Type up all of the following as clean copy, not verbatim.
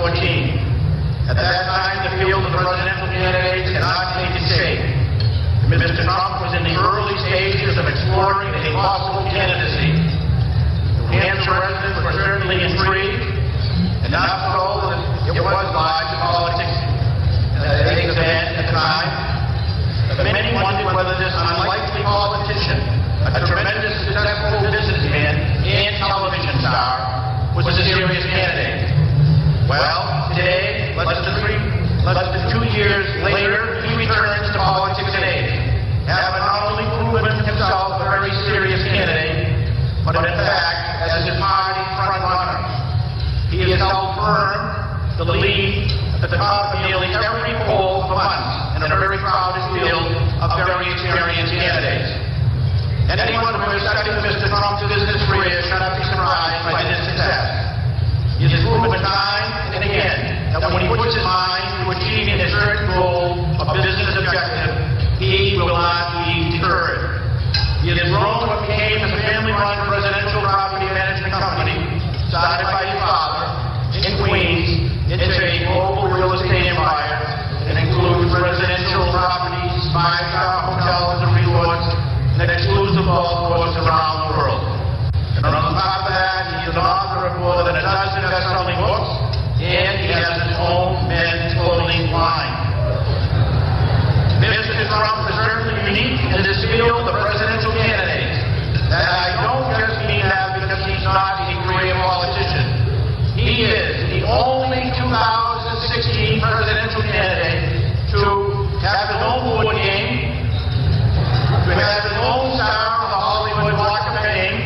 2014. At that time, the field of presidential candidates had not taken shape. Mr. Trump was in the early stages of exploring a possible candidacy. New Hampshire residents were certainly intrigued, and not so that it was live to politics at the time. But many wondered whether this unlikely politician, a tremendous successful businessman and television star, was a serious candidate. Well, today, less than 2 years later, he returns to politics at age, having not only proven himself a very serious candidate, but in fact, as his party frontrunner. He has held firm the lead at the top of nearly every poll for months in a very crowded field of very experienced candidates. Anyone who has studied Mr. Trump's business career should not be surprised by this success. He has proven time and again that when he puts his mind to achieving a certain goal, a business objective, he will not be deterred. He has grown what became a family-run residential property management company started by his father in Queens into a global real estate empire that includes residential properties, five-star hotels and resorts, and exclusive golf courses around the world. And on top of that, he is an author of more than a dozen best-selling books, and he has his own men's clothing line. Mr. Trump is certainly unique in this field of presidential candidates. That I don't just mean that because he's not a career politician. He is the only 2016 presidential candidate to have his own board game, to have his own star of the Hollywood Walk of Fame,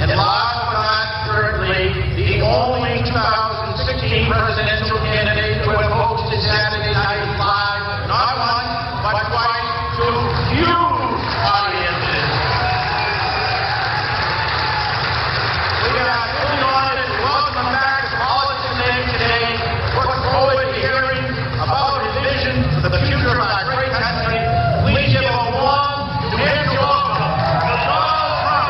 and last but not thirdly, the only 2016 presidential candidate to have hosted Saturday Night Live, not once, but twice, to huge audiences. We are really honored to welcome him back to politics today. Look forward to hearing about his vision for the future of our great country. Please give a warm New Hampshire welcome to Donald Trump.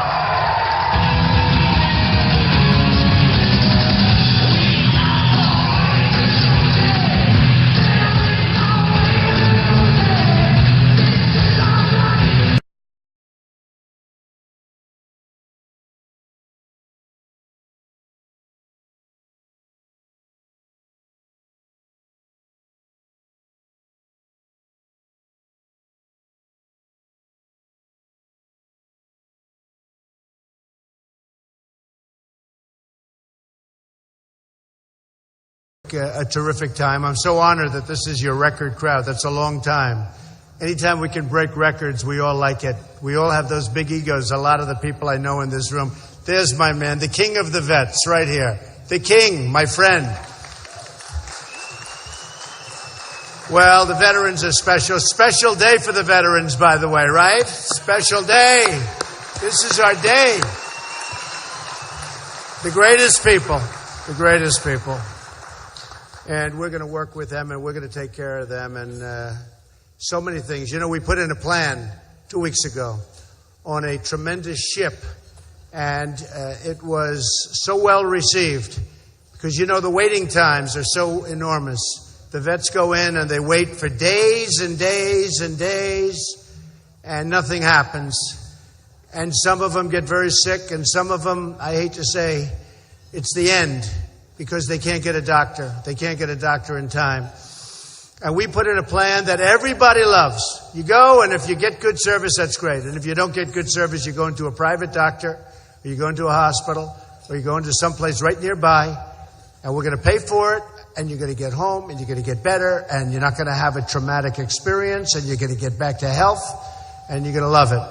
A terrific time. I'm so honored that this is your record crowd. That's a long time. Anytime we can break records, we all like it. We all have those big egos. A lot of the people I know in this room. There's my man, the king of the vets, right here. The king, my friend. Well, the veterans are special. Special day for the veterans, by the way, right? Special day. This is our day. The greatest people. The greatest people. And we're going to work with them, and we're going to take care of them, and so many things. You know, we put in a plan 2 weeks ago on a tremendous ship, and it was so well received because, you know, the waiting times are so enormous. The vets go in, and they wait for days and days and days, and nothing happens. And some of them get very sick, and some of them, I hate to say, it's the end. Because they can't get a doctor. They can't get a doctor in time. And we put in a plan that everybody loves. You go, and if you get good service, that's great. And if you don't get good service, you go into a private doctor, or you go into a hospital, or you go into someplace right nearby, and we're going to pay for it, and you're going to get home, and you're going to get better, and you're not going to have a traumatic experience, and you're going to get back to health, and you're going to love it.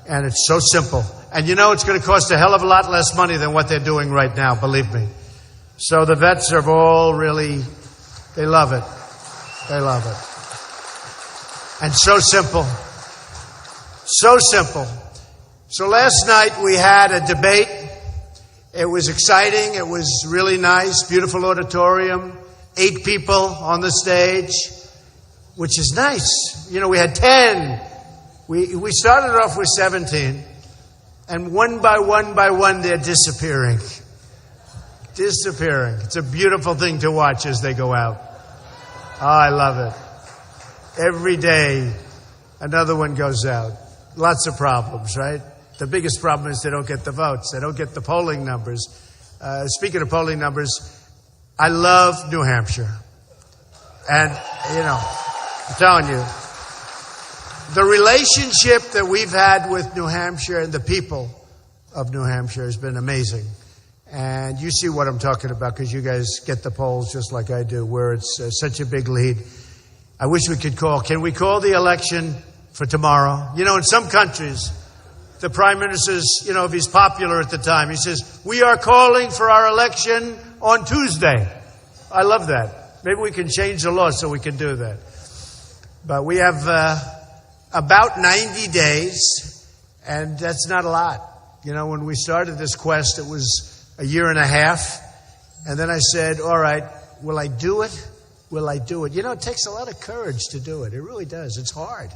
And it's so simple. And you know it's going to cost a hell of a lot less money than what they're doing right now, believe me. So the vets are all really, they love it. They love it. And so simple. So simple. So last night we had a debate. It was exciting. It was really nice. Beautiful auditorium. 8 people on the stage, which is nice. You know, we had 10. We started off with 17. And one by one they're disappearing. disappearing. It's a beautiful thing to watch as they go out. Oh, I love it. Every day, another one goes out. Lots of problems, right? The biggest problem is they don't get the votes. They don't get the polling numbers. Speaking of polling numbers, I love New Hampshire. And, I'm telling you, the relationship that we've had with New Hampshire and the people of New Hampshire has been amazing. And you see what I'm talking about because you guys get the polls just like I do, where it's such a big lead. I wish we could call. Can we call the election for tomorrow? In some countries, the prime minister's, if he's popular at the time, he says, we are calling for our election on Tuesday. I love that. Maybe we can change the law so we can do that. But we have about 90 days, and that's not a lot. When we started this quest, it was a year and a half. And then I said, all right, will I do it? Will I do it? It takes a lot of courage to do it. It really does. It's hard.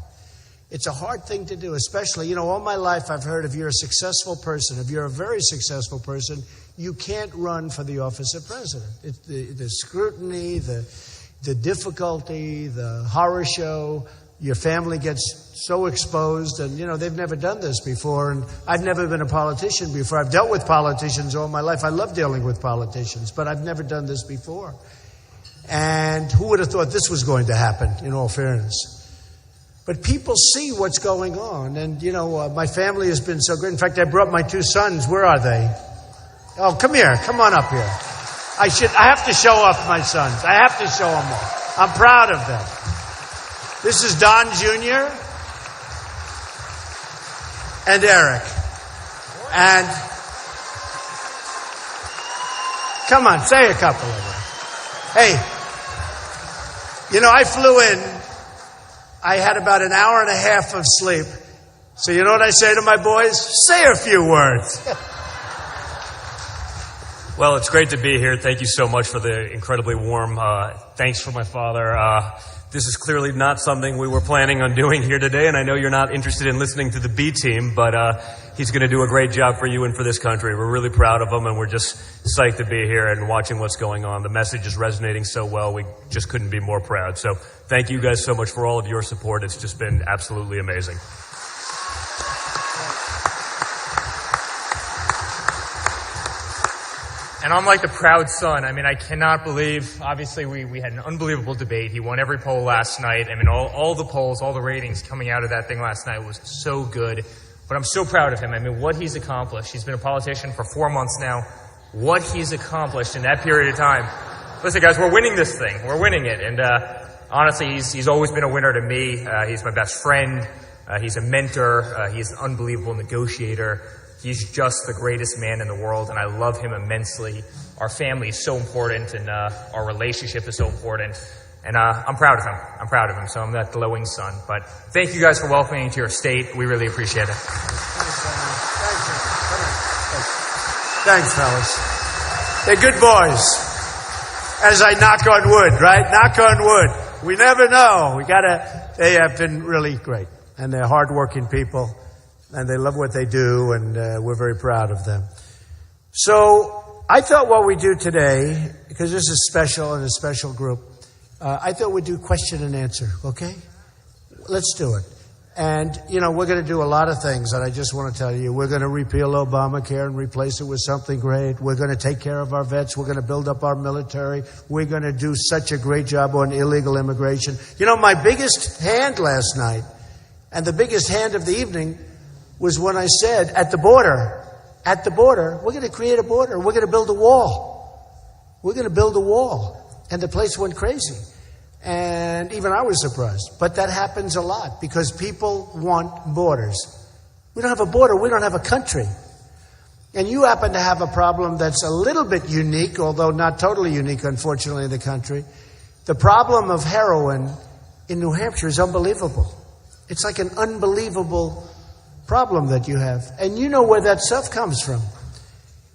It's a hard thing to do, especially, all my life I've heard if you're a successful person, if you're a very successful person, you can't run for the office of president. It's the scrutiny, the difficulty, the horror show. Your family gets so exposed, and, they've never done this before, and I've never been a politician before. I've dealt with politicians all my life. I love dealing with politicians, but I've never done this before. And who would have thought this was going to happen, in all fairness? But people see what's going on, and, my family has been so great. In fact, I brought my two sons. Where are they? Oh, come here. Come on up here. I have to show off my sons. I have to show them all. I'm proud of them. This is Don Jr. and Eric. And come on, say a couple of them. Hey, I flew in. I had about an hour and a half of sleep. So you know what I say to my boys? Say a few words. Well, it's great to be here. Thank you so much for the incredibly warm thanks for my father. This is clearly not something we were planning on doing here today, and I know you're not interested in listening to the B team, but he's going to do a great job for you and for this country. We're really proud of him, and we're just psyched to be here and watching what's going on. The message is resonating so well, we just couldn't be more proud. So thank you guys so much for all of your support. It's just been absolutely amazing. And I'm like the proud son. I cannot believe, obviously we had an unbelievable debate. He won every poll last night. All the polls, all the ratings coming out of that thing last night was so good. But I'm so proud of him. What he's accomplished. He's been a politician for 4 months now. What he's accomplished in that period of time. Listen, guys, we're winning this thing. We're winning it. And honestly, he's always been a winner to me. He's my best friend. He's a mentor. He's an unbelievable negotiator. He's just the greatest man in the world, and I love him immensely. Our family is so important, and our relationship is so important. And I'm proud of him. I'm proud of him, so I'm that glowing son. But thank you guys for welcoming me to your state. We really appreciate it. Thanks, fellas. They're good boys. As I knock on wood, right? Knock on wood. We never know. They have been really great, and they're hardworking people. And they love what they do, and we're very proud of them. So I thought what we do today, because this is special and a special group, I thought we'd do question and answer, okay? Let's do it. And, we're going to do a lot of things, and I just want to tell you, we're going to repeal Obamacare and replace it with something great. We're going to take care of our vets. We're going to build up our military. We're going to do such a great job on illegal immigration. My biggest hand last night, and the biggest hand of the evening, was when I said, at the border, we're going to create a border. We're going to build a wall. We're going to build a wall. And the place went crazy. And even I was surprised. But that happens a lot because people want borders. We don't have a border. We don't have a country. And you happen to have a problem that's a little bit unique, although not totally unique, unfortunately, in the country. The problem of heroin in New Hampshire is unbelievable. It's like an unbelievable problem that you have. And you know where that stuff comes from.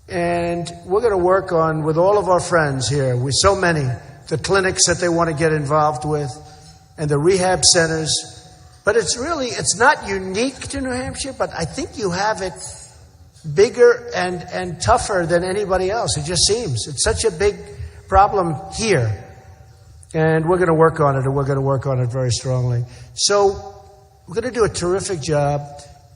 And we're going to work on, with all of our friends here, with so many, the clinics that they want to get involved with, and the rehab centers. But it's not unique to New Hampshire, but I think you have it bigger and tougher than anybody else. It just seems. It's such a big problem here. And we're going to work on it, and we're going to work on it very strongly. So we're going to do a terrific job.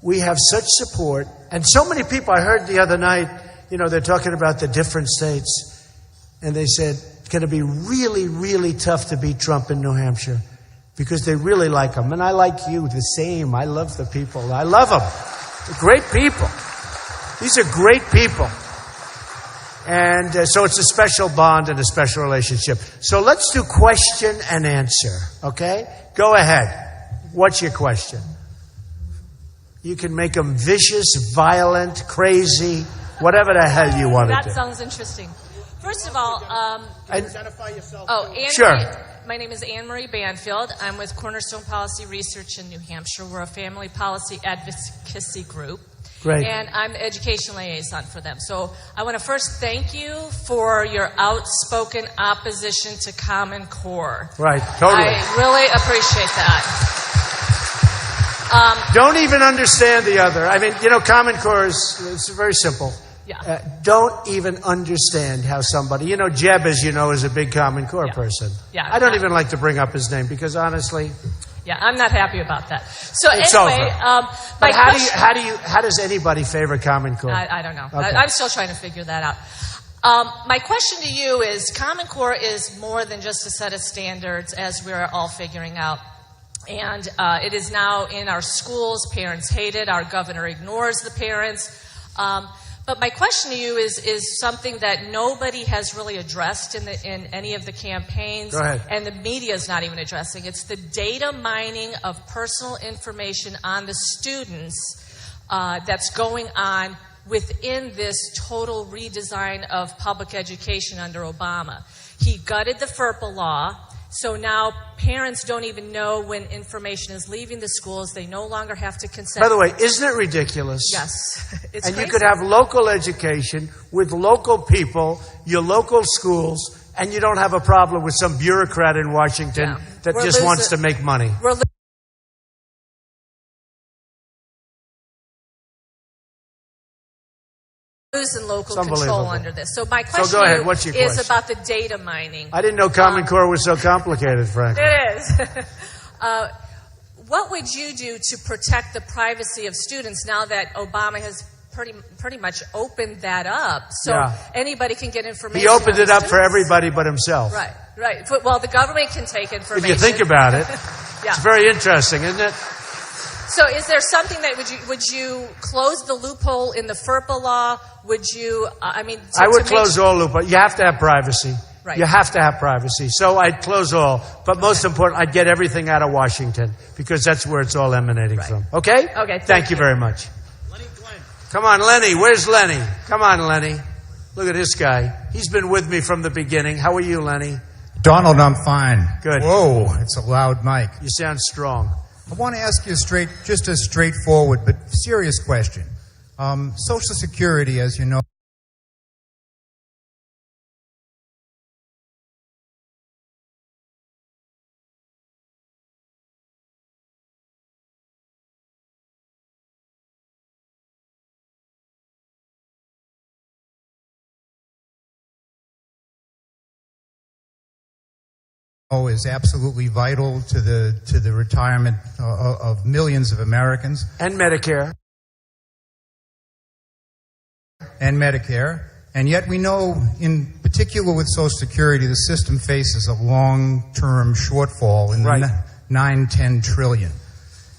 We have such support. And so many people, I heard the other night, they're talking about the different states. And they said, it's going to be really, really tough to beat Trump in New Hampshire because they really like him. And I like you the same. I love the people. I love them. They're great people. These are great people. And so it's a special bond and a special relationship. So let's do question and answer, okay? Go ahead. What's your question? You can make them vicious, violent, crazy, whatever the hell you want to do. That sounds interesting. First of all, identify yourself. Sure. My name is Anne Marie Banfield. I'm with Cornerstone Policy Research in New Hampshire. We're a family policy advocacy group. Great. And I'm the education liaison for them. So I want to first thank you for your outspoken opposition to Common Core. Right, totally. I really appreciate that. Don't even understand the other. I mean, Common Core it's very simple. Yeah. Don't even understand how somebody, Jeb, as you know, is a big Common Core person. Yeah. I don't even like to bring up his name because honestly, yeah, I'm not happy about that. So it's anyway, over. But how does anybody favor Common Core? I don't know. Okay. I'm still trying to figure that out. My question to you is, Common Core is more than just a set of standards, as we're all figuring out. And it is now in our schools. Parents hate it. Our governor ignores the parents. But my question to you is something that nobody has really addressed in any of the campaigns. Go ahead. And the media is not even addressing. It's the data mining of personal information on the students that's going on within this total redesign of public education under Obama. He gutted the FERPA law. So now parents don't even know when information is leaving the schools. They no longer have to consent. By the way, isn't it ridiculous? Yes. It's and crazy. You could have local education with local people, your local schools, and you don't have a problem with some bureaucrat in Washington that just wants to make money. We're losing local control under this. So my question go ahead. What's your is question? about the data mining. I didn't know Common Core was so complicated, frankly. It is. What would you do to protect the privacy of students now that Obama has pretty much opened that up so anybody can get information? He opened it up students? For everybody but himself. Right. Well, the government can take information. If you think about it, it's very interesting, isn't it? So is there something that would you close the loophole in the FERPA law? Would you, I would close all loopholes. You have to have privacy. Right. You have to have privacy. So I'd close all. But most important, I'd get everything out of Washington because that's where it's all emanating from. Okay? Okay. Thank you very much. Lenny Glenn. Come on, Lenny. Where's Lenny? Come on, Lenny. Look at this guy. He's been with me from the beginning. How are you, Lenny? Donald, I'm fine. Good. Whoa, it's a loud mic. You sound strong. I want to ask you just a straightforward but serious question. Social Security, as you know, is absolutely vital to the retirement of millions of Americans. And Medicare. And yet we know, in particular with Social Security, the system faces a long-term shortfall in the 9-10 trillion.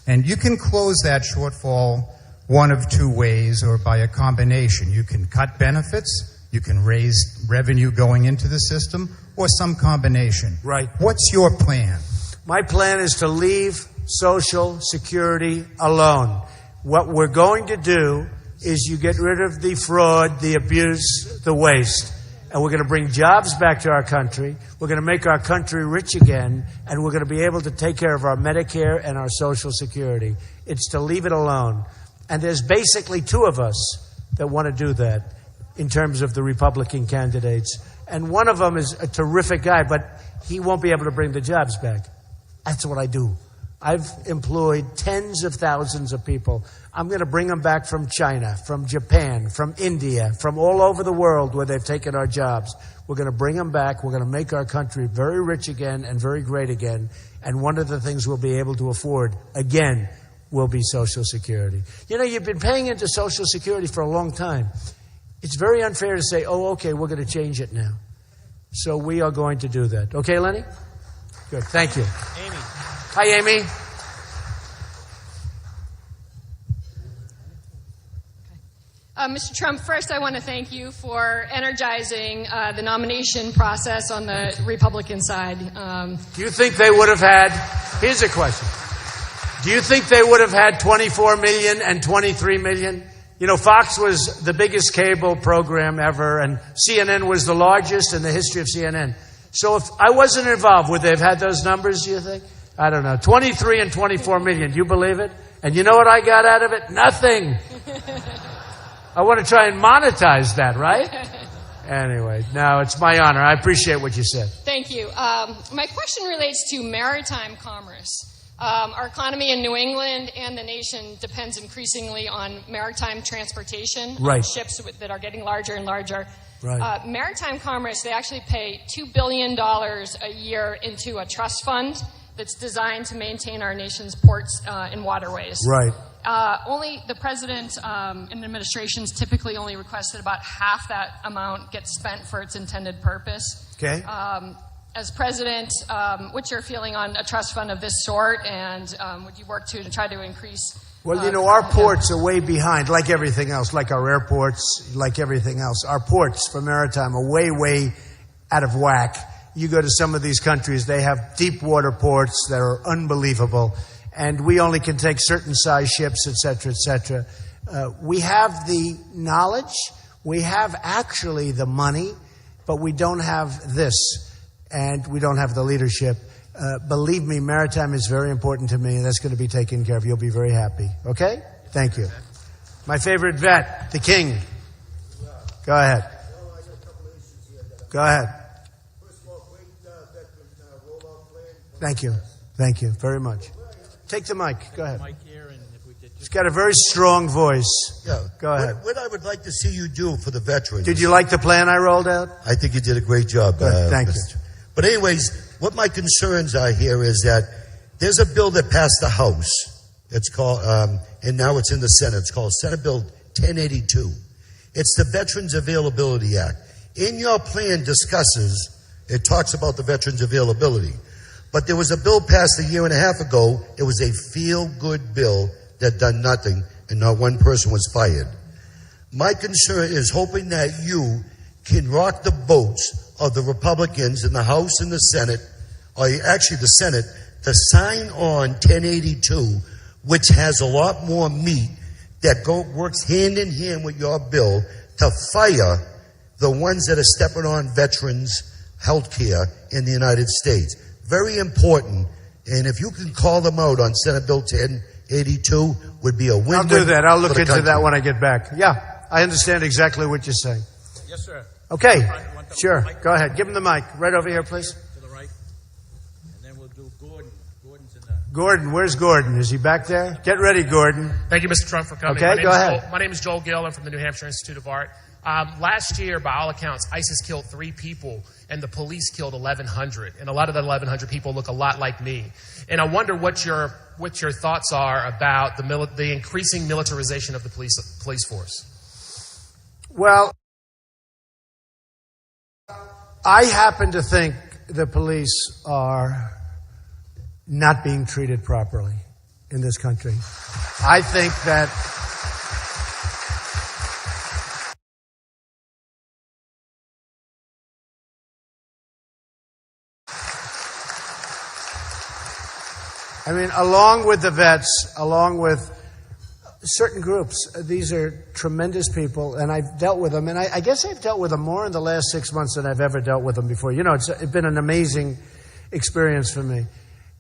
And you can close that shortfall one of two ways or by a combination. You can cut benefits, you can raise revenue going into the system, or some combination. Right. What's your plan? My plan is to leave Social Security alone. What we're going to do is you get rid of the fraud, the abuse, the waste. And we're going to bring jobs back to our country. We're going to make our country rich again. And we're going to be able to take care of our Medicare and our Social Security. It's to leave it alone. And there's basically two of us that want to do that in terms of the Republican candidates. And one of them is a terrific guy, but he won't be able to bring the jobs back. That's what I do. I've employed tens of thousands of people. I'm going to bring them back from China, from Japan, from India, from all over the world where they've taken our jobs. We're going to bring them back. We're going to make our country very rich again and very great again. And one of the things we'll be able to afford, again, will be Social Security. You know, you've been paying into Social Security for a long time. It's very unfair to say, oh, okay, we're going to change it now. So we are going to do that. Okay, Lenny? Good. Thank you. Amy. Hi, Amy. Mr. Trump, first I want to thank you for energizing the nomination process on the Republican side. Do you think they would have had, here's a question. Do you think they would have had 24 million and 23 million? You know, Fox was the biggest cable program ever, and CNN was the largest in the history of CNN. So if I wasn't involved, would they have had those numbers, do you think? I don't know. 23 and 24 million. Do you believe it? And you know what I got out of it? Nothing. I want to try and monetize that, right? Anyway, no, it's my honor. I appreciate what you said. Thank you. My question relates to maritime commerce. Our economy in New England and the nation depends increasingly on maritime transportation. Right. Ships that are getting larger and larger. Right. Maritime commerce, they actually pay $2 billion a year into a trust fund that's designed to maintain our nation's ports and waterways. Right. Only the president and administrations typically only requested about half that amount gets spent for its intended purpose. Okay. As president, what's your feeling on a trust fund of this sort, and would you work to try to increase? Well, you know, our ports are way behind, like everything else, like our airports, like everything else. Our ports for maritime are way, way out of whack. You go to some of these countries, they have deep water ports that are unbelievable, and we only can take certain size ships, et cetera, et cetera. We have the knowledge, we have actually the money, but we don't have this, and we don't have the leadership. Believe me, maritime is very important to me, and that's going to be taken care of. You'll be very happy. Okay? Thank you. My favorite vet, the king. Go ahead. Go ahead. Thank you. Thank you very much. Take the mic. Go ahead. He's got a very strong voice. Yeah. Go ahead. What I would like to see you do for the veterans. Did you like the plan I rolled out? I think you did a great job. Good. Thank you. But anyways, what my concerns are here is that there's a bill that passed the House. It's called, and now it's in the Senate. It's called Senate Bill 1082. It's the Veterans Availability Act. In your plan it talks about the veterans availability. But there was a bill passed a year and a half ago. It was a feel-good bill that done nothing, and not one person was fired. My concern is hoping that you can rock the boats of the Republicans in the House and the Senate, or actually the Senate, to sign on 1082, which has a lot more meat that works hand in hand with your bill to fire the ones that are stepping on veterans' health care in the United States. Very important. And if you can call them out on Senate Bill 1082, would be a win-win. I'll do that. I'll look for the into that country. when I get back. Yeah, I understand exactly what you're saying. Yes, sir. Okay, sure. Go ahead. Give him the mic. Right over here, please. To the right. And then we'll do Gordon. Gordon's in the... Gordon, where's Gordon? Is he back there? Get ready, Gordon. Thank you, Mr. Trump, for coming. Okay, go ahead. My name is Joel Gill. I'm from the New Hampshire Institute of Art. Last year, by all accounts, ISIS killed 3 people, and the police killed 1,100. And a lot of the 1,100 people look a lot like me. And I wonder what your thoughts are about the increasing militarization of the police force. Well, I happen to think the police are not being treated properly in this country. I think that along with the vets, along with certain groups, these are tremendous people, and I've dealt with them, and I guess I've dealt with them more in the last 6 months than I've ever dealt with them before. You know, it's been an amazing experience for me.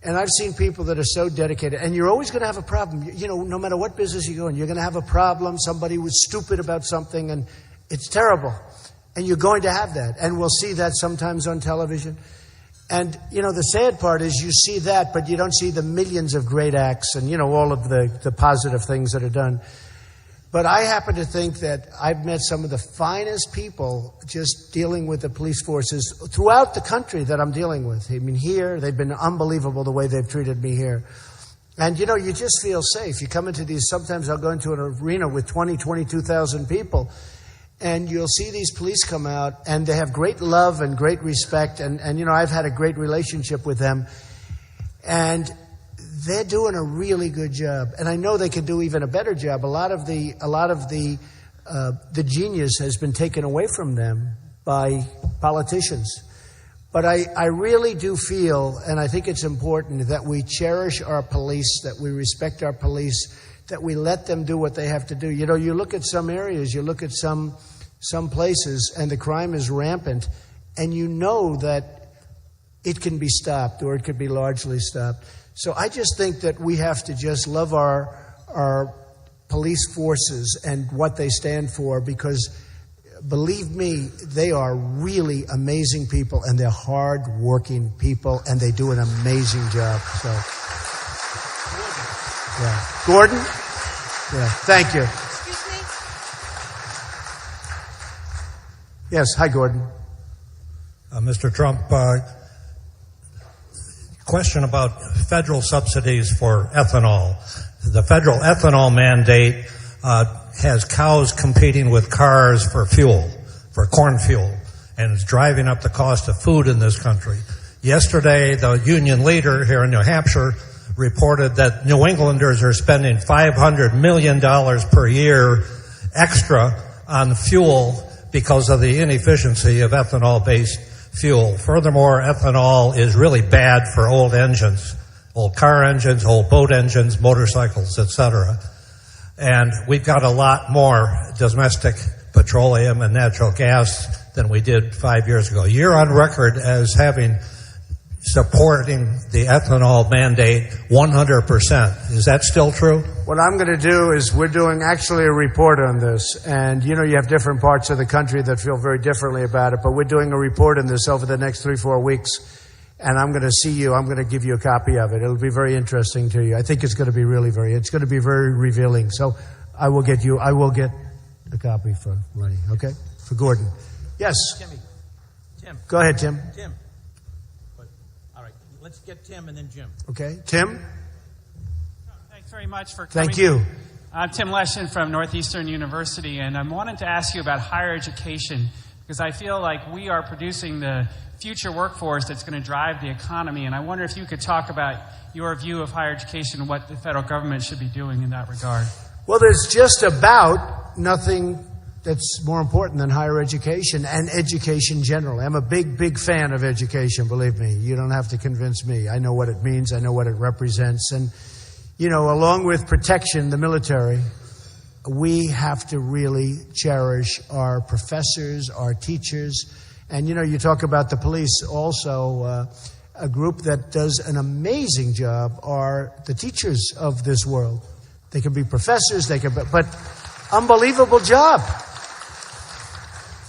And I've seen people that are so dedicated, and you're always going to have a problem. You know, no matter what business you go in, you're going to have a problem. Somebody was stupid about something, and it's terrible. And you're going to have that, and we'll see that sometimes on television. And, the sad part is you see that, but you don't see the millions of great acts and, all of the positive things that are done. But I happen to think that I've met some of the finest people just dealing with the police forces throughout the country that I'm dealing with. I mean, here, they've been unbelievable the way they've treated me here. And, you just feel safe. You come into these, sometimes I'll go into an arena with 22,000 people, and you'll see these police come out, and they have great love and great respect. And I've had a great relationship with them. And they're doing a really good job, and I know they could do even a better job. A lot of the genius has been taken away from them by politicians. But I really do feel, and I think it's important, that we cherish our police, that we respect our police, that we let them do what they have to do. You look at some areas, you look at some places, and the crime is rampant, and you know that it can be stopped, or it could be largely stopped. So I just think that we have to just love our police forces and what they stand for, because believe me, they are really amazing people, and they're hard-working people, and they do an amazing job. So, yeah. Gordon? Yeah, thank you. Excuse me? Yes, hi, Gordon. Mr. Trump, question about federal subsidies for ethanol. The federal ethanol mandate has cows competing with cars for fuel, for corn fuel, and it's driving up the cost of food in this country. Yesterday, the union leader here in New Hampshire reported that New Englanders are spending $500 million per year extra on fuel because of the inefficiency of ethanol-based fuel. Furthermore, ethanol is really bad for old engines, old car engines, old boat engines, motorcycles, etc. And we've got a lot more domestic petroleum and natural gas than we did 5 years ago. You're on record as supporting the ethanol mandate 100%. Is that still true? What I'm going to do is we're doing actually a report on this. And, you have different parts of the country that feel very differently about it. But we're doing a report on this over the next 3-4 weeks. And I'm going to see you. I'm going to give you a copy of it. It'll be very interesting to you. I think it's going to be it's going to be very revealing. So I will get a copy for Lenny, okay? For Gordon. Yes? Tim. Go ahead, Tim. Tim. All right, let's get Tim and then Jim. Okay. Tim? Thanks very much for coming. Thank you. I'm Tim Leshin from Northeastern University, and I wanted to ask you about higher education, because I feel like we are producing the future workforce that's going to drive the economy, and I wonder if you could talk about your view of higher education and what the federal government should be doing in that regard. Well, there's just about nothing that's more important than higher education and education generally. I'm a big fan of education, believe me. You don't have to convince me. I know what it means. I know what it represents. And, along with protection, the military, we have to really cherish our professors, our teachers. And, you talk about the police also. A group that does an amazing job are the teachers of this world. They can be professors, but unbelievable job.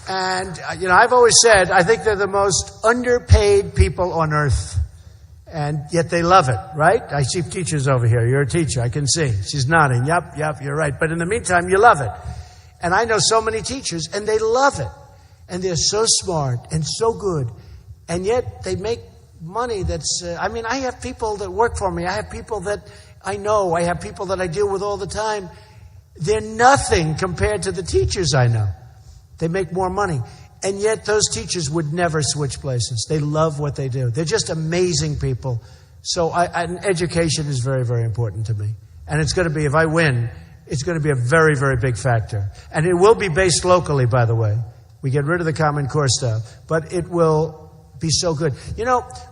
And, I've always said, I think they're the most underpaid people on earth. And yet they love it, right? I see teachers over here. You're a teacher. I can see. She's nodding. Yep, you're right. But in the meantime, you love it. And I know so many teachers, and they love it. And they're so smart and so good. And yet they make money that's, I have people that work for me. I have people that I know. I have people that I deal with all the time. They're nothing compared to the teachers I know. They make more money. And yet those teachers would never switch places. They love what they do. They're just amazing people. So and education is very, very important to me. And it's going to be, if I win, it's going to be a very, very big factor. And it will be based locally, by the way. We get rid of the Common Core stuff. But it will be so good.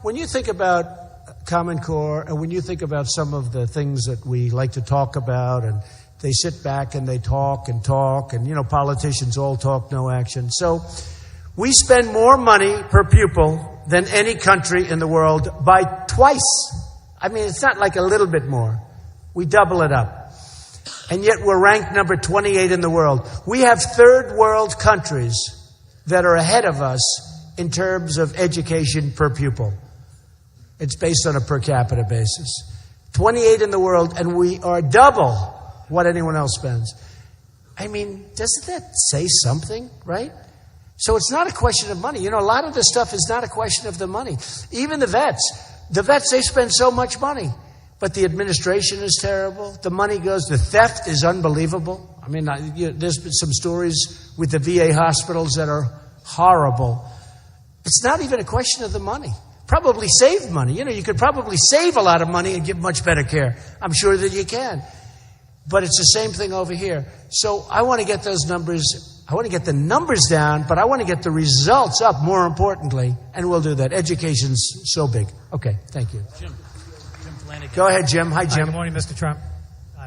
When you think about Common Core, and when you think about some of the things that we like to talk about, and they sit back and they talk, and, politicians all talk, no action. So we spend more money per pupil than any country in the world by twice. It's not like a little bit more. We double it up. And yet we're ranked number 28 in the world. We have third world countries that are ahead of us in terms of education per pupil. It's based on a per capita basis. 28 in the world, and we are double what anyone else spends. I mean, doesn't that say something, right? So it's not a question of money. You know, a lot of this stuff is not a question of the money. Even the vets, they spend so much money. But the administration is terrible. The money goes, the theft is unbelievable. I mean, there's been some stories with the VA hospitals that are horrible. It's not even a question of the money. Probably save money. You know, you could probably save a lot of money and give much better care. I'm sure that you can. But it's the same thing over here. So I want to get those numbers, I want to get the numbers down, but I want to get the results up more importantly, and we'll do that. Education's so big. Okay, thank you. Jim Flanagan. Go ahead, Jim. Hi, Jim. Good morning, Mr. Trump.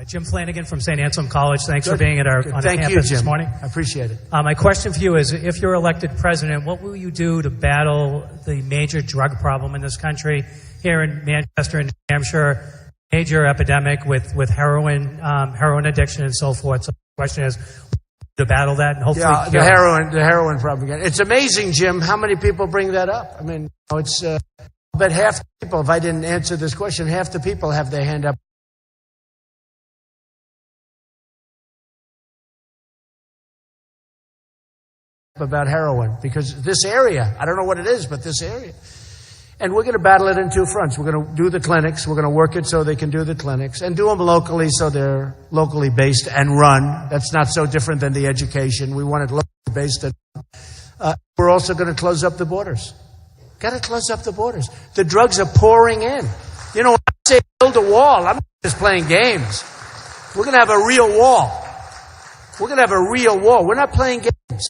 Jim Flanagan from St. Anselm College. Thanks Good. for being at our on Thank campus you, Jim. this morning. I appreciate it. My question for you is, if you're elected president, what will you do to battle the major drug problem in this country? Here in Manchester and New Hampshire, major epidemic with heroin addiction and so forth. So the question is, to battle that and hopefully the heroin problem again. It's amazing, Jim, how many people bring that up. I mean, it's I bet half the people, if I didn't answer this question, half the people have their hand up. About heroin, because this area, I don't know what it is, but this area. And we're going to battle it in two fronts. We're going to do the clinics. We're going to work it so they can do the clinics and do them locally so they're locally based and run. That's not so different than the education. We want it locally based. We're also going to close up the borders. Got to close up the borders. The drugs are pouring in. You know, when I say build a wall, I'm not just playing games. We're going to have a real wall. We're going to have a real wall. We're not playing games.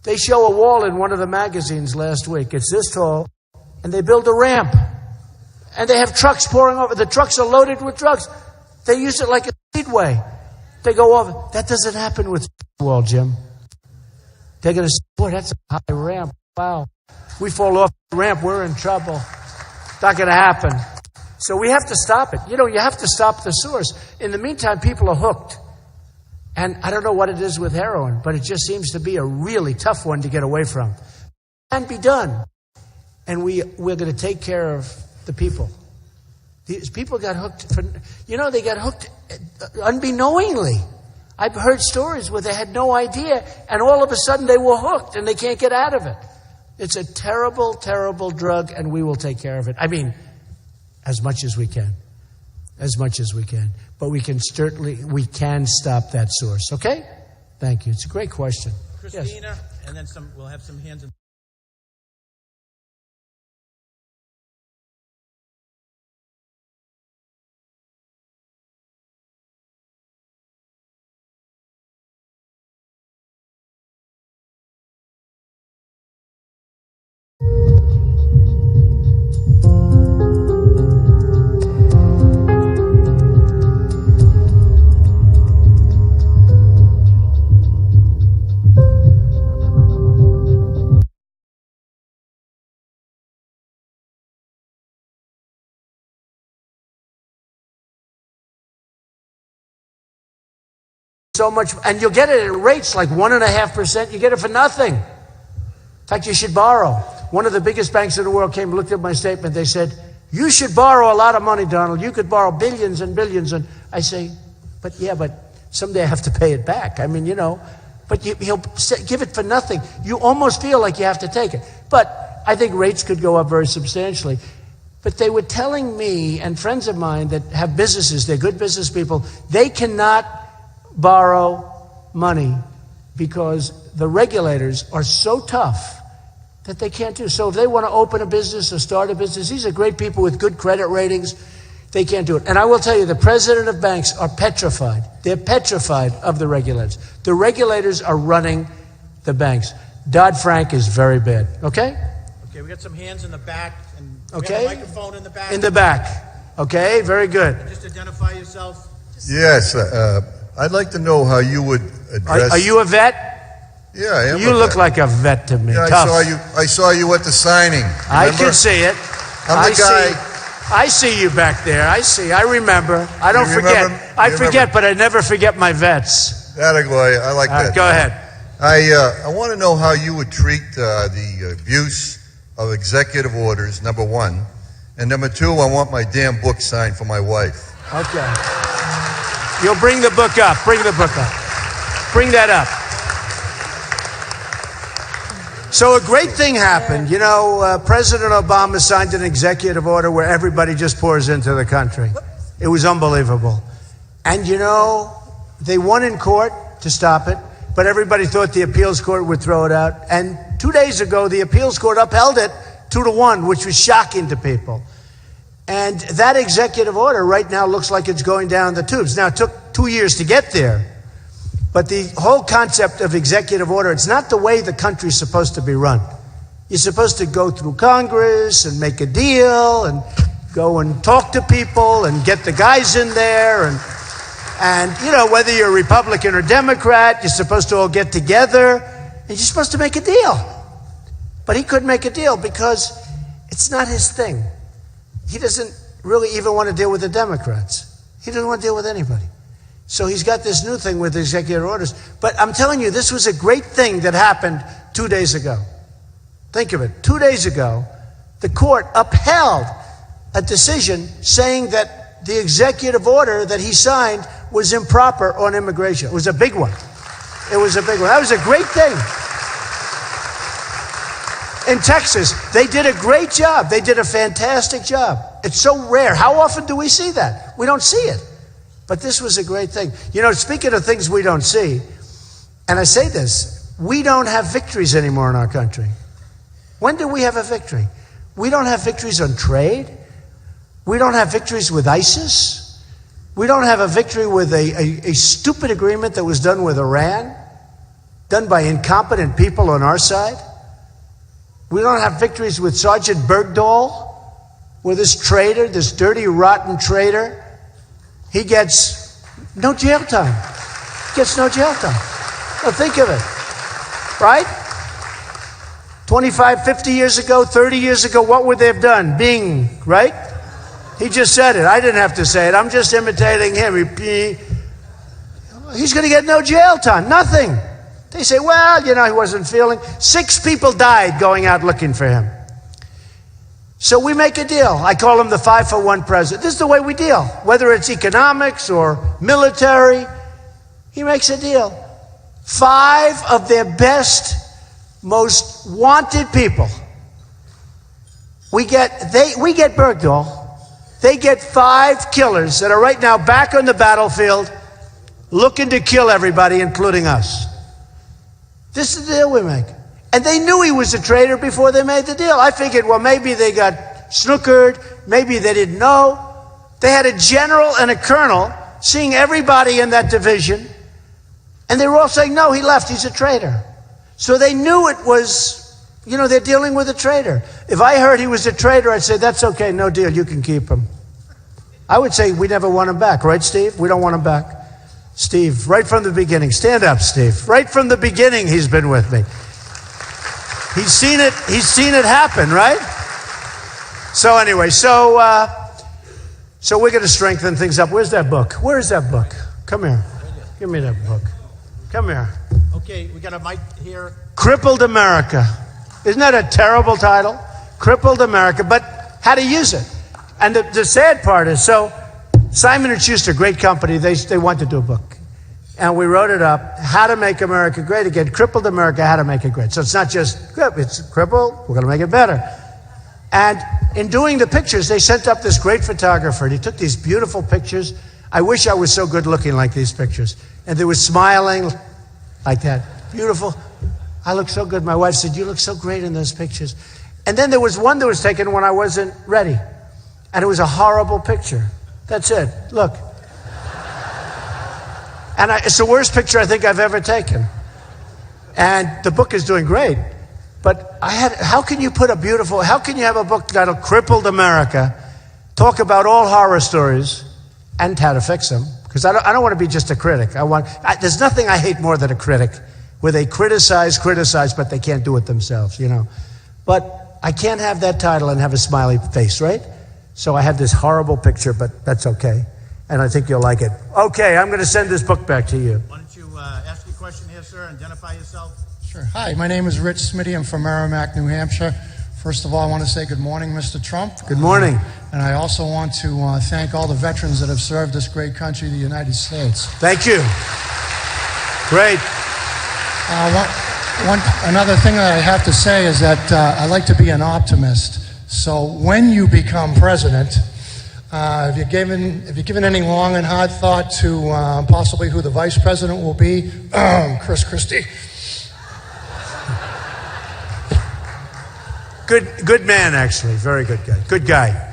They show a wall in one of the magazines last week. It's this tall, and they build a ramp. And they have trucks pouring over. The trucks are loaded with drugs. They use it like a speedway. They go over. That doesn't happen with the wall, Jim. They're going to say, boy, that's a high ramp. Wow. We fall off the ramp, we're in trouble. Not going to happen. So we have to stop it. You know, you have to stop the source. In the meantime, people are hooked. And I don't know what it is with heroin, but it just seems to be a really tough one to get away from. It can be done. And we're going to take care of the people. These people got hooked. They got hooked unbeknowingly. I've heard stories where they had no idea, and all of a sudden they were hooked, and they can't get out of it. It's a terrible, terrible drug, and we will take care of it. I mean, as much as we can. As much as we can. But we can stop that source. Okay? Thank you. It's a great question. Christina, yes. And then we'll have some hands in. So much, and you'll get it at rates like 1.5%. You get it for nothing. In fact, you should borrow. One of the biggest banks in the world came and looked at my statement. They said, you should borrow a lot of money, Donald. You could borrow billions and billions. And I say, but someday I have to pay it back. I mean, but he'll give it for nothing. You almost feel like you have to take it. But I think rates could go up very substantially. But they were telling me, and friends of mine that have businesses, they're good business people, they cannot borrow money because the regulators are so tough that they can't do. So if they want to open a business or start a business, these are great people with good credit ratings, they can't do it. And I will tell you, the president of banks are petrified. They're petrified of the regulators. The regulators are running the banks. Dodd-Frank is very bad. Okay? Okay, we got some hands in the back. And okay. We have a microphone in the back. In the back. Okay, very good. Just identify yourself. Yes, I'd like to know how you would address... Are you a vet? Yeah, I am. You look like a vet to me. Yeah, Tough. I saw you at the signing. Remember? I can see it. I'm the guy. I see you back there. I remember. I don't forget. I forget, but I never forget my vets. That'll go. I like that. Go ahead. I want to know how you would treat the abuse of executive orders, number one. And number 2, I want my damn book signed for my wife. Okay. You'll bring the book up. Bring the book up. Bring that up. So a great thing happened. You know, President Obama signed an executive order where everybody just pours into the country. It was unbelievable. And you know, they won in court to stop it, but everybody thought the appeals court would throw it out. And 2 days ago, the appeals court upheld it 2-1, which was shocking to people. And that executive order right now looks like it's going down the tubes. Now, it took 2 years to get there. But the whole concept of executive order, it's not the way the country's supposed to be run. You're supposed to go through Congress and make a deal and go and talk to people and get the guys in there. And you know, whether you're Republican or Democrat, you're supposed to all get together and you're supposed to make a deal. But he couldn't make a deal because it's not his thing. He doesn't really even want to deal with the Democrats. He doesn't want to deal with anybody. So he's got this new thing with executive orders. But I'm telling you, this was a great thing that happened 2 days ago. Think of it. 2 days ago, the court upheld a decision saying that the executive order that he signed was improper on immigration. It was a big one. It was a big one. That was a great thing. In Texas, they did a great job. They did a fantastic job. It's so rare. How often do we see that? We don't see it. But this was a great thing. You know, speaking of things we don't see, and I say this, we don't have victories anymore in our country. When do we have a victory? We don't have victories on trade. We don't have victories with ISIS. We don't have a victory with a stupid agreement that was done with Iran, done by incompetent people on our side. We don't have victories with Sergeant Bergdahl, where this traitor, this dirty, rotten traitor, he gets no jail time. Gets no jail time. Now think of it, right? 25, 50 years ago, 30 years ago, what would they have done? Bing, right? He just said it. I didn't have to say it. I'm just imitating him. He's going to get no jail time. Nothing. They say, well, you know, he wasn't feeling. 6 people died going out looking for him. So we make a deal. I call him the 5-for-1 president. This is the way we deal. Whether it's economics or military, he makes a deal. 5 of their best, most wanted people. We get Bergdahl. They get 5 killers that are right now back on the battlefield looking to kill everybody, including us. This is the deal we make. And they knew he was a traitor before they made the deal. I figured, well, maybe they got snookered. Maybe they didn't know. They had a general and a colonel seeing everybody in that division. And they were all saying, no, he left. He's a traitor. So they knew it was, you know, they're dealing with a traitor. If I heard he was a traitor, I'd say, that's okay, no deal, you can keep him. I would say we never want him back, right, Steve? We don't want him back. Steve, right from the beginning. Stand up, Steve. Right from the beginning, he's been with me. He's seen it happen, right? So anyway, so we're going to strengthen things up. Where's that book? Where is that book? Come here. Give me that book. Come here. Okay, we got a mic here. Crippled America. Isn't that a terrible title? Crippled America, but how to use it. And the sad part is, so Simon & Schuster, great company, they want to do a book. And we wrote it up, How to Make America Great Again, Crippled America, How to Make It Great. So it's not just, it's crippled, we're going to make it better. And in doing the pictures, they sent up this great photographer, and he took these beautiful pictures. I wish I was so good looking like these pictures. And they were smiling like that. Beautiful. I look so good. My wife said, you look so great in those pictures. And then there was one that was taken when I wasn't ready. And it was a horrible picture. That's it. Look. And it's the worst picture I think I've ever taken. And the book is doing great. But how can you have a book titled Crippled America, talk about all horror stories and how to fix them? Because I don't want to be just a critic. There's nothing I hate more than a critic, where they criticize, but they can't do it themselves, you know. But I can't have that title and have a smiley face, right? So I have this horrible picture, but that's okay. And I think you'll like it. Okay, I'm going to send this book back to you. Why don't you ask your question here, sir, and identify yourself? Sure. Hi, my name is Rich Smitty. I'm from Merrimack, New Hampshire, First of all, I want to say good morning, Mr. Trump. Good morning. And I also want to thank all the veterans that have served this great country, the United States. Thank you. Great. Another thing that I have to say is that I like to be an optimist. So when you become president, have you given any long and hard thought to possibly who the vice president will be? Chris Christie. Good man, actually. Very good guy. Good guy.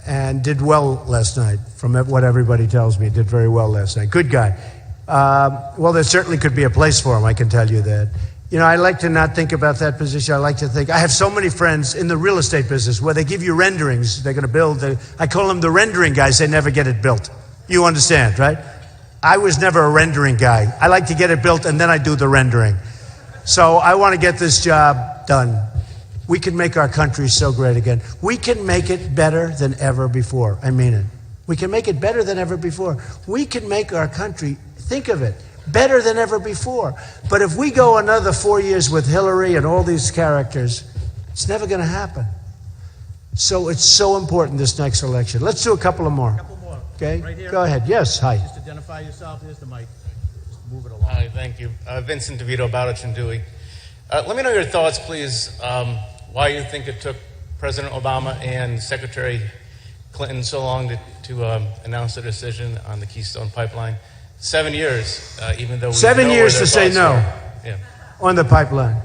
And did well last night. From what everybody tells me, did very well last night. Good guy. Well, there certainly could be a place for him, I can tell you that. You know, I like to not think about that position. I like to think, I have so many friends in the real estate business where they give you renderings. They're going to build. I call them the rendering guys. They never get it built. You understand, right? I was never a rendering guy. I like to get it built and then I do the rendering. So I want to get this job done. We can make our country so great again. We can make it better than ever before. I mean it. We can make it better than ever before. We can make our country, think of it, better than ever before. But if we go another 4 years with Hillary and all these characters, it's never going to happen. So it's so important this next election. Let's do a couple of more. Okay? Right here. Go ahead. Yes, hi. Just identify yourself. Here's the mic. Just move it along. Hi, thank you. Vincent DeVito, Bowditch and Dewey. Let me know your thoughts, please, why you think it took President Obama and Secretary Clinton so long to announce their decision on the Keystone Pipeline. 7 years, even though we 7 know years where to their say thoughts no were. Yeah. on the pipeline.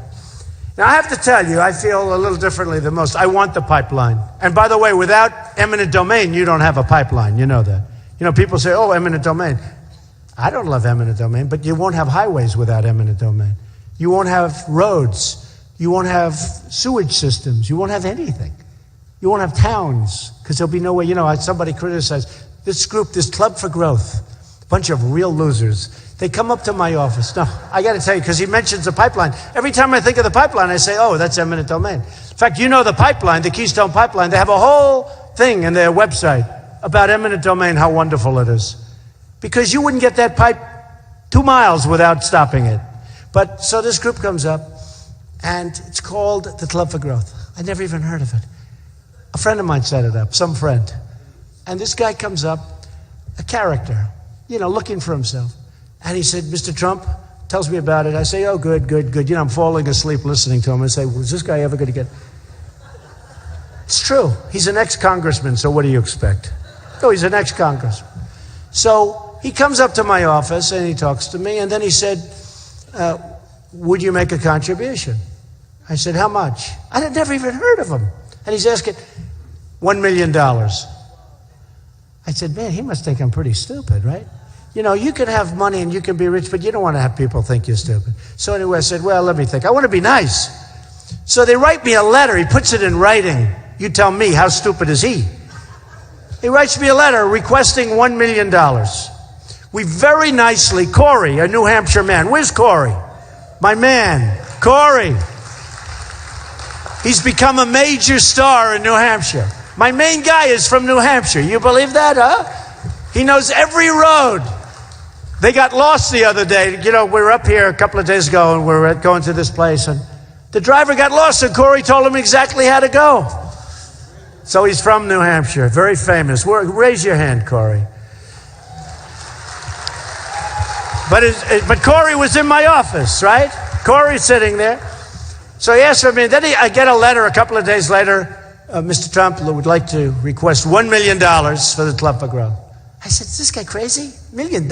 Now, I have to tell you, I feel a little differently than most. I want the pipeline. And by the way, without eminent domain, you don't have a pipeline. You know that. You know, people say, oh, eminent domain. I don't love eminent domain, but you won't have highways without eminent domain. You won't have roads. You won't have sewage systems. You won't have anything. You won't have towns because there'll be no way. You know, somebody criticized this group, this Club for Growth, a bunch of real losers. They come up to my office. No, I got to tell you, because he mentions the pipeline. Every time I think of the pipeline, I say, oh, that's eminent domain. In fact, you know the pipeline, the Keystone Pipeline, they have a whole thing in their website about eminent domain, how wonderful it is. Because you wouldn't get that pipe 2 miles without stopping it. But so this group comes up, and it's called the Club for Growth. I never even heard of it. A friend of mine set it up, some friend. And this guy comes up, a character, you know, looking for himself. And he said, Mr. Trump, tells me about it. I say, oh, good. You know, I'm falling asleep listening to him. I say, was this guy ever going to get... It's true. He's an ex-congressman, so what do you expect? Oh, he's an ex-congressman. So he comes up to my office and he talks to me, and then he said, would you make a contribution? I said, how much? I had never even heard of him. And he's asking, $1 million. I said, man, he must think I'm pretty stupid, right? You know, you can have money and you can be rich, but you don't want to have people think you're stupid. So anyway, I said, well, let me think. I want to be nice. So they write me a letter. He puts it in writing. You tell me, how stupid is he? He writes me a letter requesting $1 million. We very nicely, Corey, a New Hampshire man. Where's Corey? My man, Corey. He's become a major star in New Hampshire. My main guy is from New Hampshire. You believe that, huh? He knows every road. They got lost the other day. You know, we were up here a couple of days ago, and we were going to this place, and the driver got lost, and Corey told him exactly how to go. So he's from New Hampshire, very famous. Raise your hand, Corey. But Corey was in my office, right? Corey's sitting there. So he asked for me. Then I get a letter a couple of days later. Mr. Trump would like to request $1 million for the Club for Growth. I said, is this guy crazy? $1 million?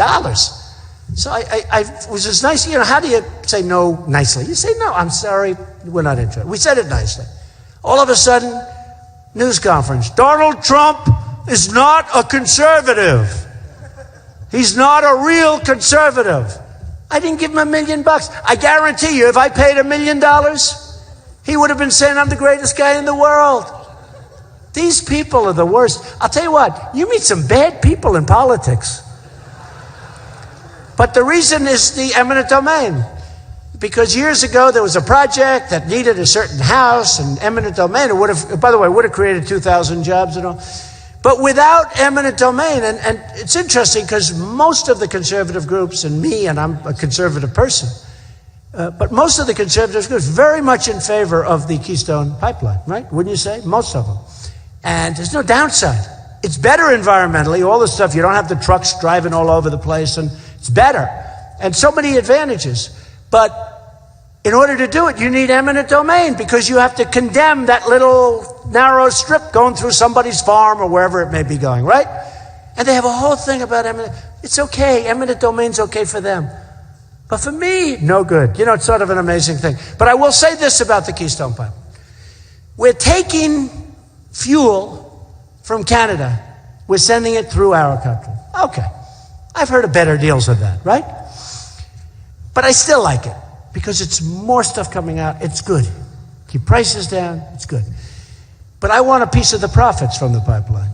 So I was just nice. You know, how do you say no nicely? You say, no, I'm sorry, we're not interested. We said it nicely. All of a sudden, news conference. Donald Trump is not a conservative. He's not a real conservative. I didn't give him $1 million. I guarantee you, if I paid $1 million, he would have been saying I'm the greatest guy in the world. These people are the worst. I'll tell you what, you meet some bad people in politics. But the reason is the eminent domain. Because years ago, there was a project that needed a certain house, and eminent domain, it would have, by the way, would have created 2,000 jobs and all. But without eminent domain, and it's interesting because most of the conservative groups, and me, and I'm a conservative person, But most of the conservatives are very much in favor of the Keystone Pipeline, right? Wouldn't you say? Most of them. And there's no downside. It's better environmentally, all the stuff. You don't have the trucks driving all over the place, and it's better. And so many advantages. But in order to do it, you need eminent domain because you have to condemn that little narrow strip going through somebody's farm or wherever it may be going, right? And they have a whole thing about eminent. It's okay. Eminent domain's okay for them. But for me, no good. You know, it's sort of an amazing thing. But I will say this about the Keystone Pipeline. We're taking fuel from Canada. We're sending it through our country. Okay. I've heard of better deals than that, right? But I still like it because it's more stuff coming out. It's good. Keep prices down. It's good. But I want a piece of the profits from the pipeline.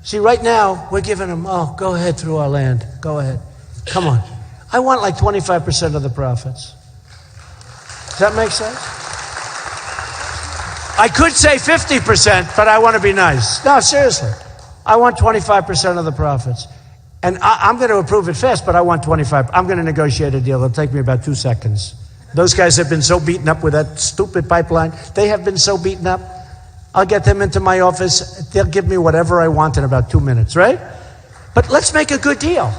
See, right now, we're giving them, oh, go ahead through our land. Go ahead. Come on. I want like 25% of the profits. Does that make sense? I could say 50%, but I want to be nice. No, seriously. I want 25% of the profits. And I'm going to approve it fast, but I want 25. I'm going to negotiate a deal. It'll take me about 2 seconds. Those guys have been so beaten up with that stupid pipeline. They have been so beaten up. I'll get them into my office. They'll give me whatever I want in about 2 minutes, right? But let's make a good deal.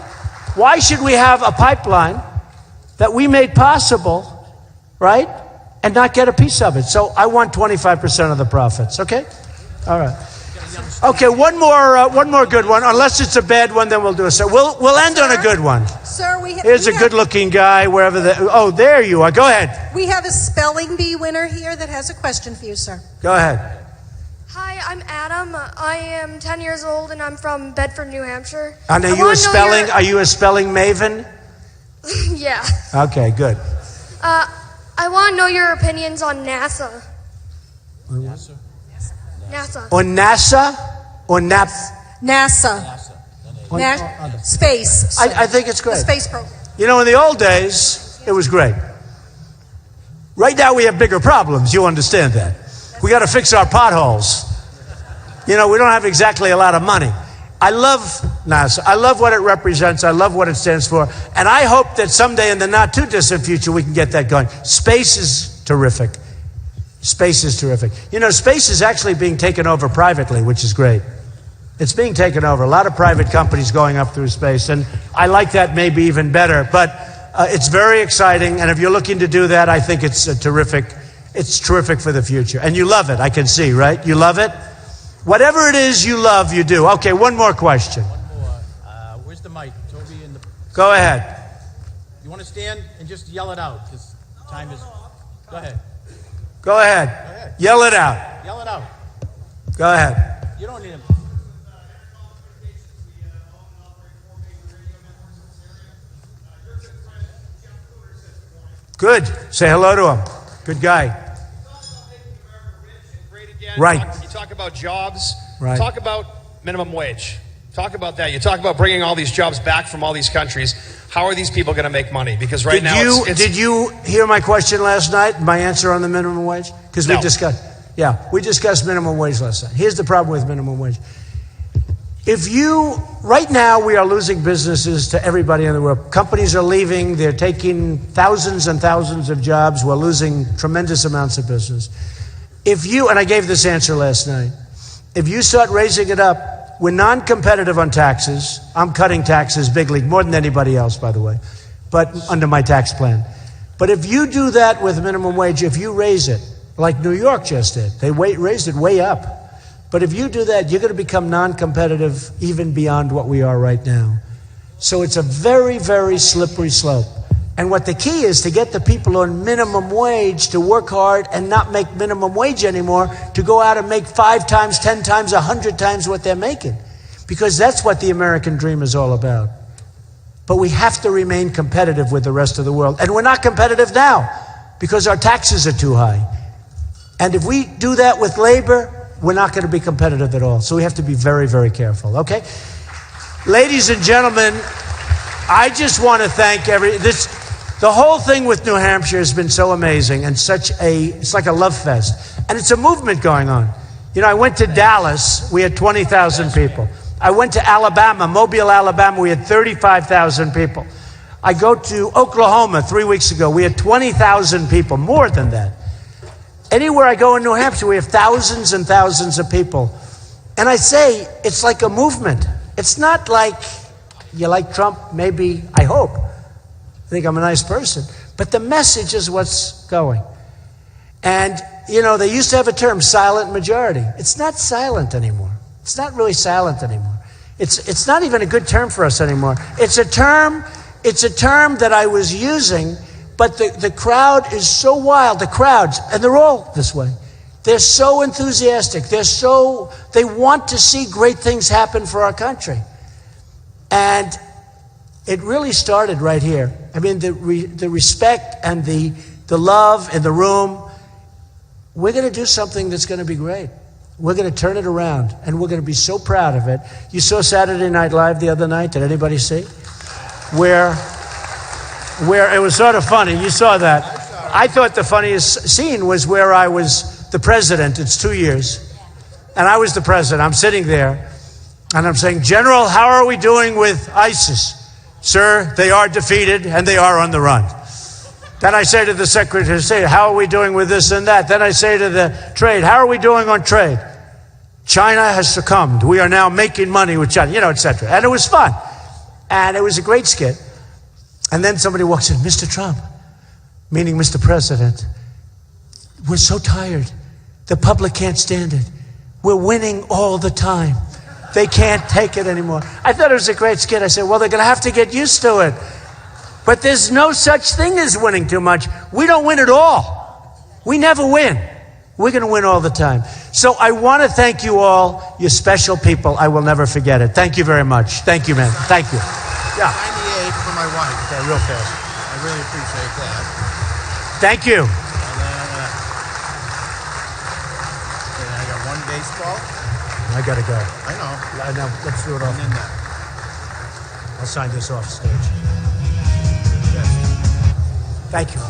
Why should we have a pipeline that we made possible, right, and not get a piece of it? So I want 25% of the profits, okay? All right. Okay, one more good one. Unless it's a bad one, then we'll do it. So we'll end on a good one. Sir, Here's a good-looking guy, wherever oh, there you are. Go ahead. We have a spelling bee winner here that has a question for you, sir. Go ahead. Hi, I'm Adam. I am 10 years old, and I'm from Bedford, New Hampshire. And are you a spelling maven? Yeah. Okay, good. I want to know your opinions on NASA. NASA? On NASA? Or NAP? NASA. Space. I think it's great. The space program. You know, in the old days, it was great. Right now, we have bigger problems. You understand that. We got to fix our potholes. You know, we don't have exactly a lot of money. I love NASA. I love what it represents. I love what it stands for. And I hope that someday in the not too distant future, we can get that going. Space is terrific. Space is terrific. You know, space is actually being taken over privately, which is great. It's being taken over. A lot of private companies going up through space. And I like that maybe even better. But it's very exciting. And if you're looking to do that, I think it's terrific. It's terrific for the future. And you love it, I can see, right? You love it? Whatever it is you love, you do. Okay, one more question. One more. Where's the mic? Toby in the... Go ahead. You want to stand and just yell it out because time is... Go ahead. Go ahead. Yell it out. Yell it out. Go ahead. You don't need him. Good. Say hello to him. Good guy. Right. You talk about jobs. Right. Talk about minimum wage. Talk about that. You talk about bringing all these jobs back from all these countries. How are these people going to make money? Because right now, did you hear my question last night? My answer on the minimum wage? Because we discussed minimum wage last night. Here's the problem with minimum wage. Right now we are losing businesses to everybody in the world. Companies are leaving. They're taking thousands and thousands of jobs. We're losing tremendous amounts of business. And I gave this answer last night, if you start raising it up, we're non-competitive on taxes. I'm cutting taxes big league, more than anybody else, by the way, but under my tax plan. But if you do that with minimum wage, if you raise it, like New York just did, they raised it way up. But if you do that, you're going to become non-competitive even beyond what we are right now. So it's a very, very slippery slope. And what the key is to get the people on minimum wage to work hard and not make minimum wage anymore, to go out and make 5 times, 10 times, 100 times what they're making. Because that's what the American dream is all about. But we have to remain competitive with the rest of the world. And we're not competitive now because our taxes are too high. And if we do that with labor, we're not going to be competitive at all. So we have to be very, very careful, okay? Ladies and gentlemen, I just want to thank the whole thing with New Hampshire has been so amazing and it's like a love fest. And it's a movement going on. You know, I went to Dallas, we had 20,000 people. I went to Alabama, Mobile, Alabama, we had 35,000 people. I go to Oklahoma 3 weeks ago. We had 20,000 people, more than that. Anywhere I go in New Hampshire, we have thousands and thousands of people. And I say, it's like a movement. It's not like you like Trump, maybe, I hope. I think I'm a nice person. But the message is what's going. And, you know, they used to have a term, silent majority. It's not silent anymore. It's not really silent anymore. It's not even a good term for us anymore. It's a term that I was using, but the crowd is so wild, the crowds, and they're all this way. They're so enthusiastic. They want to see great things happen for our country. And it really started right here. I mean, the respect and the love in the room. We're going to do something that's going to be great. We're going to turn it around, and we're going to be so proud of it. You saw Saturday Night Live the other night. Did anybody see? Where it was sort of funny. You saw that. I thought the funniest scene was where I was the president. It's 2 years. And I was the president. I'm sitting there, and I'm saying, General, how are we doing with ISIS? Sir, they are defeated, and they are on the run. Then I say to the Secretary of State, how are we doing with this and that? Then I say to the trade, how are we doing on trade? China has succumbed. We are now making money with China, you know, etc. And it was fun. And it was a great skit. And then somebody walks in, Mr. Trump, meaning Mr. President, we're so tired. The public can't stand it. We're winning all the time. They can't take it anymore. I thought it was a great skit. I said, well, they're going to have to get used to it. But there's no such thing as winning too much. We don't win at all. We never win. We're going to win all the time. So I want to thank you all. You're special people. I will never forget it. Thank you very much. Thank you, man. Thank you. Yeah. 98 for my wife. Okay, real fast. I really appreciate that. Thank you. And then I got one baseball. I got to go. I know. Now, let's do it off. And then I'll sign this off stage. Thank you.